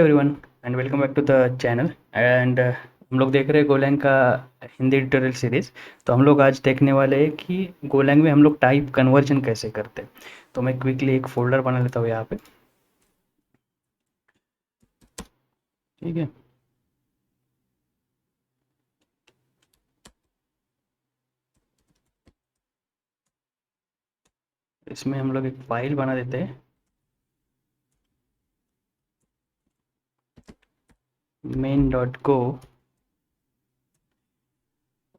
Everyone and welcome back to the channel एंड हम लोग देख रहे हैं गोलैंग का हिंदी ट्यूटोरियल सीरीज़। तो हम लोग आज देखने वाले हैं कि गोलैंग में हम लोग टाइप कन्वर्जन कैसे करते हैं। तो मैं क्विकली एक फ़ोल्डर बना लेता हूँ यहाँ पे। ठीक है, इसमें हम लोग एक फ़ाइल बना देते हैं, main.go,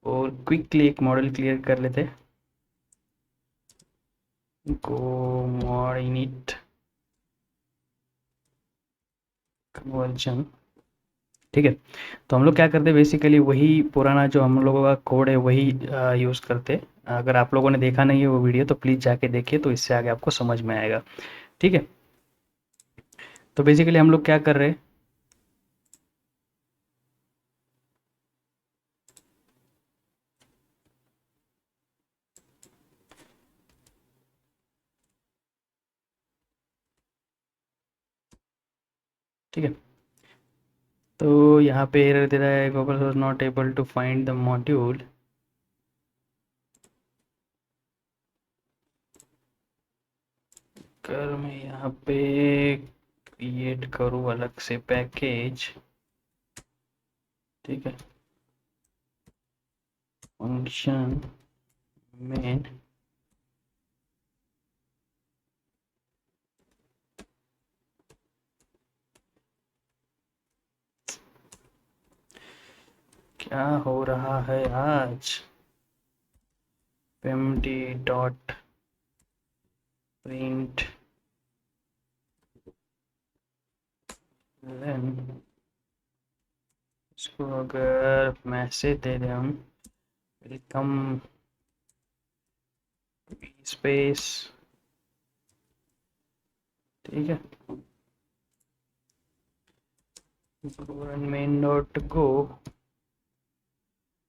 और क्विकली एक मॉडल क्लियर कर लेते हैं। गो मॉड इनिट कन्वर्जन। ठीक है, तो हम लोग क्या करते हैं, बेसिकली वही पुराना जो हम लोगों का कोड है वही यूज़ करते हैं। अगर आप लोगों ने देखा नहीं है वो वीडियो तो प्लीज़ जाके देखिए, तो इससे आगे आपको समझ में आएगा। ठीक है, तो बेसिकली हम लोग क्या कर रहे हैं। ठीक है, तो यहाँ पे एरर दे रहा है, Google was not able to find the module. कर मैं यहाँ पे क्रिएट करूँ अलग से पैकेज। ठीक है, फंक्शन मेन। क्या हो रहा है आज। empty डॉट प्रिंट लेन, इसको अगर मैसेज दे दें हम, वेलकम स्पेस। ठीक है, मेन डॉट गो।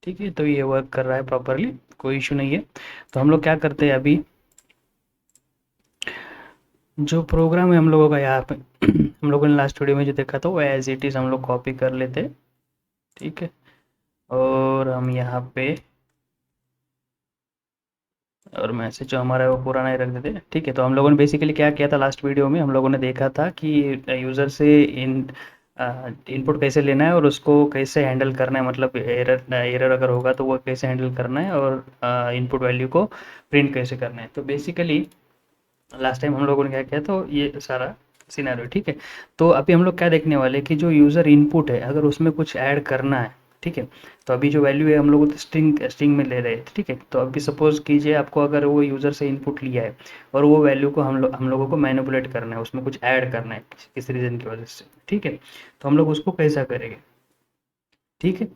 ठीक है, तो ये वर्क कर रहा है प्रॉपरली, कोई इशू नहीं है। तो हम लोग क्या करते हैं अभी, जो प्रोग्राम है हम लोगों का यहाँ पे हम लोगों ने लास्ट वीडियो में जो देखा था वो एज इट इज़ हम लोग कॉपी कर लेते हैं। ठीक है, और हम यहाँ पे और मैसेज जो हमारा है वो पुराना ही रख देते हैं। ठीक है, तो हम लोगों ने बेसिकली क्या किया था, लास्ट वीडियो में हम लोगों ने देखा था कि यूज़र से इनपुट कैसे लेना है और उसको कैसे हैंडल करना है, मतलब एरर एरर अगर होगा तो वो कैसे हैंडल करना है, और इनपुट वैल्यू को प्रिंट कैसे करना है। तो बेसिकली लास्ट टाइम हम लोगों ने क्या किया, तो ये सारा सिनेरियो। ठीक है, तो अभी हम लोग क्या देखने वाले हैं कि जो यूज़र इनपुट है अगर उसमें कुछ ऐड करना है। ठीक है, तो अभी जो वैल्यू है हम लोग तो स्ट्रिंग स्ट्रिंग में ले रहे हैं। ठीक है, तो अभी सपोज कीजिए आपको अगर वो यूज़र से इनपुट लिया है और वो वैल्यू को हम लोगों को मैनिपुलेट करना है, उसमें कुछ ऐड करना है किसी रीज़न की वजह से। ठीक है, तो हम लोग उसको कैसा करेंगे। ठीक है,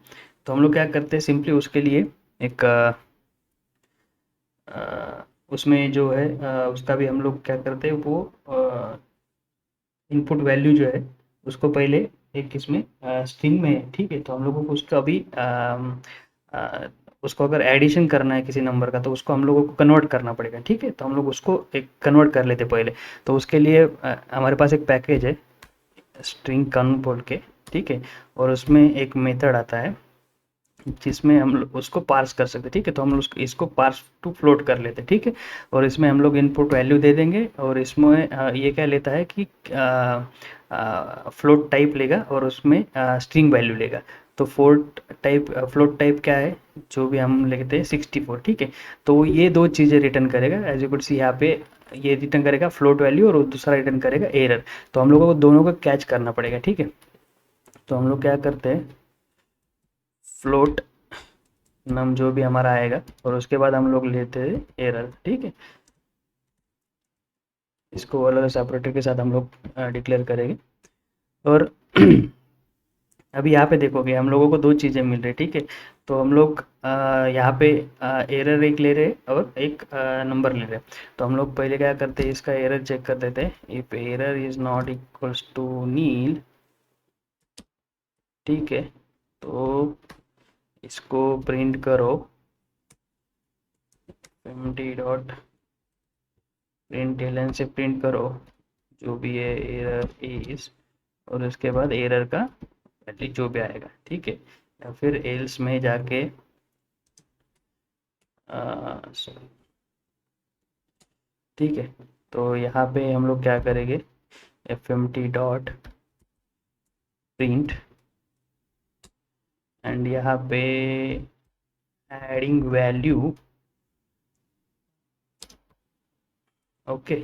तो हम लोग क्या करते हैं, सिंपली उसके लिए एक उसमें जो है उसका भी हम लोग क्या करते हैं, वो इनपुट वैल्यू जो है उसको पहले एक इसमें स्ट्रिंग में। ठीक है, तो हम लोगों को उसका अभी अ, उसको अगर एडिशन करना है किसी नंबर का तो उसको हम लोगों को कन्वर्ट करना पड़ेगा। ठीक है, तो हम लोग उसको एक कन्वर्ट कर लेते पहले। तो उसके लिए हमारे पास एक पैकेज है स्ट्रिंग कन बोल के। ठीक है, और उसमें एक मेथड आता है जिसमें हम लोग उसको पार्स कर सकते हैं। ठीक है, तो हम लोग इसको पार्स टू फ्लोट कर लेते हैं। ठीक है, और इसमें हम लोग इनपुट वैल्यू दे देंगे और इसमें ये क्या लेता है कि फ्लोट टाइप लेगा और उसमें स्ट्रिंग वैल्यू लेगा। तो फ्लोट टाइप क्या है, जो भी हम लिखते हैं 64। ठीक है, तो ये दो चीज़ें रिटर्न करेगा, एज यू कुड सी यहाँ पे। ये रिटर्न करेगा फ्लोट वैल्यू और दूसरा रिटर्न करेगा एरर। तो हम लोगों को दोनों को कैच करना पड़ेगा। ठीक है, तो हम लोग क्या करते हैं, फ्लोट नम जो भी हमारा आएगा और उसके बाद हम लोग लेते हैं एरर। ठीक है, इसको अलग सेपरेटर के साथ हम लोग डिक्लेयर करेंगे। और अभी यहाँ पे देखोगे हम लोगों को दो चीज़ें मिल रही। ठीक है, तो हम लोग यहाँ पे एरर एक ले रहे और एक नंबर ले रहे। तो हम लोग पहले क्या करते हैं, इसका एरर चेक कर देते हैं। If error is not equals to nil, ठीक है, तो इसको प्रिंट करो empty डॉट प्रिंट एलन से प्रिंट करो जो भी है एरर इज और उसके बाद एरर का वैल्यू जो भी आएगा, ठीक है। या फिर एल्स में जाके sorry, ठीक है। तो यहाँ पे हम लोग क्या करेंगे, fmt डॉट प्रिंट एंड यहाँ पे एडिंग वैल्यू, ओके।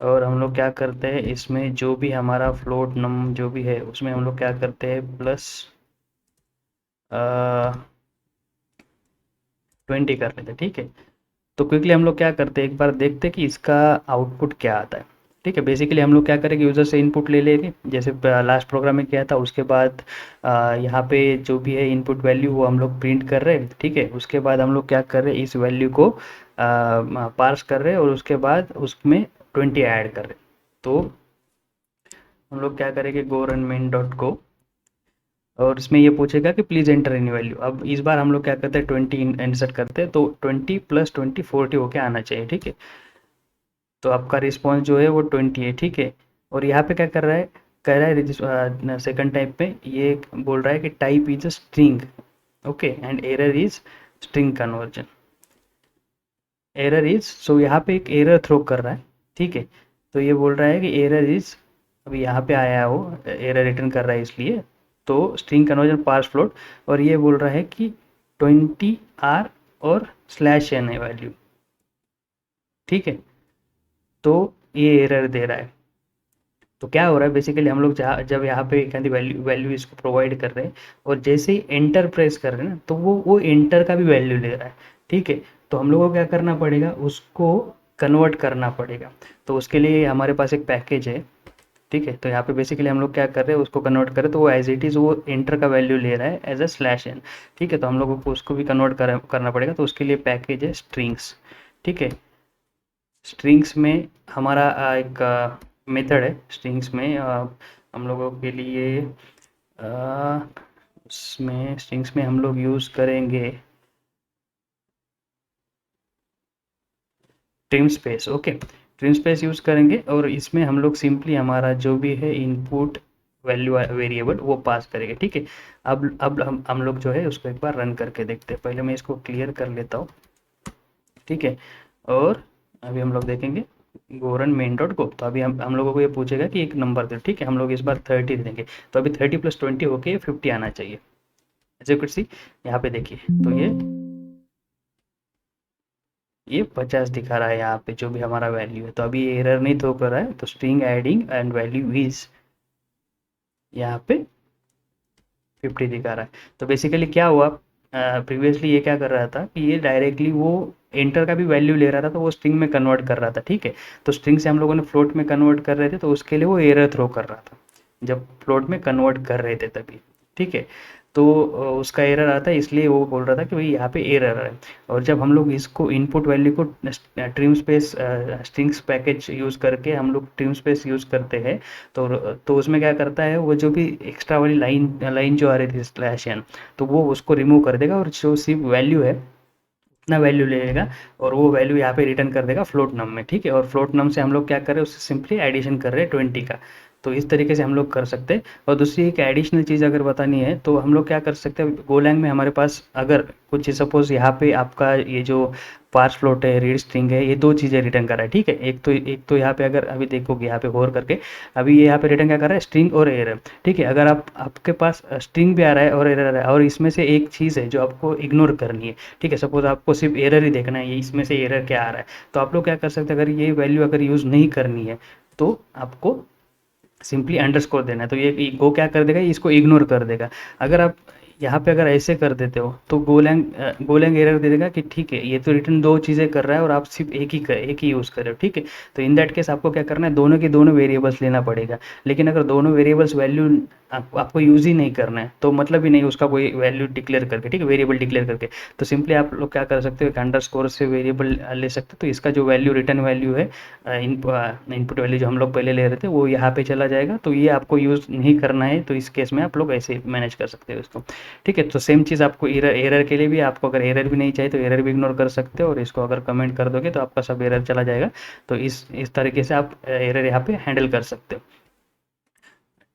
और हम लोग क्या करते हैं, इसमें जो भी हमारा फ्लोट नम जो भी है उसमें हम लोग क्या करते हैं, प्लस 20 कर लेते हैं, ठीक है। तो क्विकली हम लोग क्या करते हैं, एक बार देखते हैं कि इसका आउटपुट क्या आता है, ठीक है। बेसिकली हम लोग क्या करेंगे, यूज़र से इनपुट ले लेंगे जैसे लास्ट प्रोग्राम में किया था। उसके बाद यहाँ पे जो भी है इनपुट वैल्यू वो हम लोग प्रिंट कर रहे हैं, ठीक है। उसके बाद हम लोग क्या कर रहे हैं, इस वैल्यू को पार्स कर रहे हैं और उसके बाद उसमें 20 ऐड कर रहे हैं। तो हम लोग क्या करेंगे, गो रन मेन डॉट को, और इसमें ये पूछेगा कि प्लीज़ एंटर एनी वैल्यू। अब इस बार हम लोग क्या करते हैं, 20 इंसर्ट करते हैं, तो 20 प्लस 20 40 होके आना चाहिए, ठीक है। तो आपका रिस्पॉन्स जो है वो 20 है, ठीक है। और यहाँ पे क्या कर रहा है, कह रहा है सेकंड टाइप में ये बोल रहा है कि type is a string, okay, and error is string conversion. Error is, so यहाँ पे एक एरर थ्रो कर रहा है, ठीक है। तो ये बोल रहा है कि एरर इज, अभी यहाँ पे आया है वो एरर रिटर्न कर रहा है इसलिए, तो स्ट्रिंग कन्वर्जन पार्स फ्लोट। और ये बोल रहा है कि 20 आर और स्लैश एन है वैल्यू, ठीक है। तो ये एरर दे रहा है। तो क्या हो रहा है, बेसिकली हम लोग जब यहाँ पे कहते वैल्यू वैल्यू इसको प्रोवाइड कर रहे हैं और जैसे ही एंटर प्रेस कर रहे हैं ना, तो वो एंटर का भी वैल्यू ले रहा है, ठीक है। तो हम लोगों को क्या करना पड़ेगा, उसको कन्वर्ट करना पड़ेगा। तो उसके लिए हमारे पास एक पैकेज है, ठीक है। तो यहाँ पे बेसिकली हम लोग क्या कर रहे हैं, उसको कन्वर्ट करें तो वो एज इट इज़ वो एंटर का वैल्यू ले रहा है एज अ स्लैश एन, ठीक है। तो हम लोगों को उसको भी कन्वर्ट करना पड़ेगा। तो उसके लिए पैकेज है स्ट्रिंग्स, ठीक है। स्ट्रिंग्स में हमारा एक मेथड है स्ट्रिंग्स में, हम लोगों के लिए उसमें स्ट्रिंग्स में हम लोग यूज़ करेंगे trim space, okay. Trim space use करेंगे और इसमें हम लोग सिंपली हमारा जो भी है इनपुट वैल्यू वेरिएबल वो पास करेंगे, ठीक है। अब हम लोग जो है उसको एक बार रन करके देखते हैं। पहले मैं इसको क्लियर कर लेता हूँ, ठीक है। और अभी हम लोग देखेंगे गोरन मेन डॉट गो। तो अभी हम लोगों को ये पूछेगा कि एक नंबर दे, ठीक है। हम लोग इस बार 30 देंगे। तो अभी 30 प्लस 20 होके 50 आना चाहिए, ऐसे कुछ सी। यहाँ पे देखिए, तो ये 50 दिखा रहा है यहाँ पे जो भी हमारा वैल्यू है। तो अभी ये एरर नहीं थ्रो कर रहा है। तो string adding and value is यहाँ पे 50 दिखा रहा है। तो बेसिकली क्या हुआ, प्रीवियसली ये क्या कर रहा था कि ये डायरेक्टली वो एंटर का भी वैल्यू ले रहा था, तो वो स्ट्रिंग में कन्वर्ट कर रहा था, ठीक है। तो स्ट्रिंग से हम लोगों ने फ्लोट में कन्वर्ट कर रहे थे, तो उसके लिए वो एरर थ्रो कर रहा था जब फ्लोट में कन्वर्ट कर रहे थे तभी, ठीक है। तो उसका एरर आता है, इसलिए वो बोल रहा था कि भाई यहाँ पे एरर है। और जब हम लोग इसको इनपुट वैल्यू को trim space strings package use करके हम लोग ट्रिम स्पेस यूज़ करते हैं, तो उसमें क्या करता है, वो जो भी एक्स्ट्रा वाली लाइन लाइन जो आ रही थी स्लैश एन, तो वो उसको रिमूव कर देगा और जो सिर्फ वैल्यू है उतना वैल्यू ले लेगा और वो वैल्यू यहाँ पे रिटर्न कर देगा फ्लोट नम में, ठीक है। और फ्लोट नम से हम लोग क्या कर रहे हैं, उससे सिंपली एडिशन कर रहे हैं 20 का। तो इस तरीके से हम लोग कर सकते हैं। और दूसरी एक एडिशनल चीज़ अगर बतानी है तो हम लोग क्या कर सकते हैं, गोलैंग में हमारे पास अगर कुछ सपोज यहाँ पे आपका ये जो पार्स फ्लोट है, रीड स्ट्रिंग है, ये दो चीज़ें रिटर्न कर रहा है, ठीक है। एक तो यहाँ पे अगर अभी देखोगे यहाँ पे होर करके, अभी ये यहाँ पे रिटर्न क्या कर रहा है, स्ट्रिंग और एरर, ठीक है। अगर आपके पास स्ट्रिंग भी आ रहा है और एरर आ रहा है और इसमें से एक चीज़ है जो आपको इग्नोर करनी है, ठीक है। सपोज आपको सिर्फ एरर ही देखना है, ये इसमें से एरर क्या आ रहा है, तो आप लोग क्या कर सकते हैं, अगर ये वैल्यू अगर यूज़ नहीं करनी है तो आपको सिंपली अंडरस्कोर देना है। तो ये गो क्या कर देगा, इसको इग्नोर कर देगा। अगर आप यहाँ पे अगर ऐसे कर देते हो तो गोलैंग एरर दे देगा कि ठीक है, ये तो रिटर्न दो चीज़ें कर रहा है और आप सिर्फ एक ही यूज़ कर रहे हो, ठीक है। तो इन दैट केस आपको क्या करना है, दोनों के दोनों वेरिएबल्स लेना पड़ेगा। लेकिन अगर दोनों वेरिएबल्स वैल्यू आपको यूज़ ही नहीं करना है तो मतलब ही नहीं उसका कोई वैल्यू डिक्लेयर करके, ठीक है, वेरिएबल डिक्लेयर करके। तो सिंपली आप लोग क्या कर सकते हो, एक अंडरस्कोर से वेरिएबल ले सकते हो। तो इसका जो वैल्यू रिटर्न वैल्यू है, इनपुट वैल्यू जो हम लोग पहले ले रहे थे वो यहाँ पे चला जाएगा। तो ये आपको यूज़ नहीं करना है, तो इस केस में आप लोग ऐसे मैनेज कर सकते हो इसको, ठीक है। तो सेम चीज़ आपको एरर के लिए भी, आपको अगर एरर भी नहीं चाहिए तो एरर भी इग्नोर कर सकते हो और इसको अगर कमेंट कर दोगे तो आपका सब एरर चला जाएगा। तो इस तरीके से आप एरर यहाँ पे हैंडल कर सकते हो।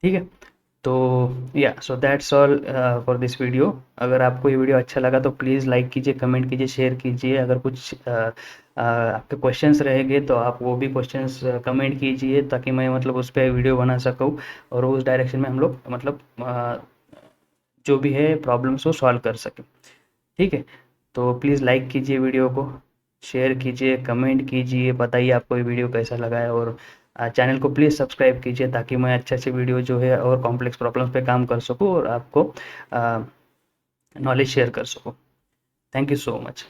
ठीक है। तो या so that's all for this video. अगर आपको ये वीडियो अच्छा लगा तो प्लीज़ लाइक कीजिए, कमेंट कीजिए, शेयर कीजिए। अगर कुछ आपके क्वेश्चंस रहेंगे तो आप वो भी क्वेश्चंस कमेंट कीजिए, ताकि मैं मतलब उस पे वीडियो बना सकूँ और उस डायरेक्शन में हम लोग मतलब जो भी है प्रॉब्लम्स को सॉल्व कर सकें। ठीक है। तो प्लीज़ लाइक कीजिए वीडियो को, शेयर कीजिए, कमेंट कीजिए, बताइए आपको ये वीडियो कैसा लगा है, और चैनल को प्लीज़ सब्सक्राइब कीजिए, ताकि मैं अच्छे-अच्छे वीडियो जो है और कॉम्प्लेक्स प्रॉब्लम्स पे काम कर सकूँ और आपको नॉलेज शेयर कर सकूँ। Thank you so much.